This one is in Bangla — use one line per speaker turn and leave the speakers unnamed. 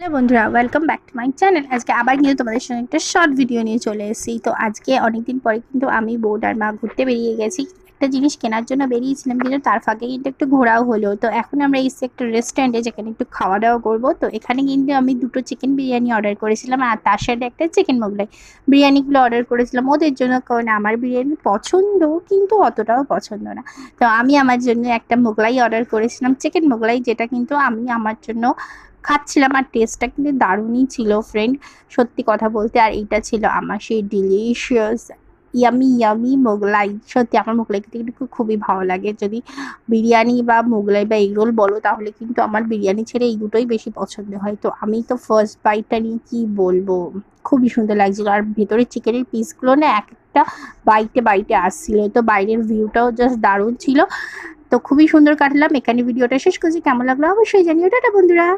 হ্যালো বন্ধুরা, welcome back to my channel. আজকে আবার কিন্তু তোমাদের সঙ্গে একটা শর্ট ভিডিও নিয়ে চলে এসেছি। তো আজকে অনেকদিন পরে কিন্তু আমি বোন আর মা ঘুরতে বেরিয়ে গেছি। একটা জিনিস কেনার জন্য বেরিয়েছিলাম, কিন্তু তার ফাঁকে কিন্তু একটু ঘোরাও হলো। তো এখন আমরা এসেছি একটা রেস্টুরেন্টে, যেখানে একটু খাওয়া দাওয়া করবো। তো এখানে কিন্তু আমি দুটো চিকেন বিরিয়ানি অর্ডার করেছিলাম, আর তার সাথে একটা চিকেন মোগলাই। বিরিয়ানিগুলো অর্ডার করেছিলাম ওদের জন্য, কারণ আমার বিরিয়ানি পছন্দ, কিন্তু অতটাও পছন্দ না। তো আমি আমার জন্য একটা মোগলাই অর্ডার করেছিলাম, চিকেন মোগলাই, যেটা কিন্তু আমি আমার জন্য খাচ্ছিলাম। আর টেস্টটা কিন্তু দারুণই ছিল ফ্রেন্ড, সত্যি কথা বলতে। আর এইটা ছিল আমার সেই ডিলিশিয়াস ইয়ামি ইয়ামি মোগলাই। সত্যি আমার মোগলাই খেতে কিন্তু খুবই ভালো লাগে। যদি বিরিয়ানি বা মোগলাই বা এগরোল বলো, তাহলে কিন্তু আমার বিরিয়ানি ছেড়ে এই দুটোই বেশি পছন্দ হয়। তো আমি তো ফার্স্ট বাইটটা নিয়ে কি বলবো, খুবই সুন্দর লাগছিল। আর ভেতরে চিকেনের পিসগুলো না এক একটা বাইটে বাইটে আসছিল। তো বাইরের ভিউটাও জাস্ট দারুণ ছিল। তো খুবই সুন্দর কাটলাম। এখানে ভিডিওটা শেষ করছি, কেমন লাগলো অবশ্যই জানিও। টাটা বন্ধুরা।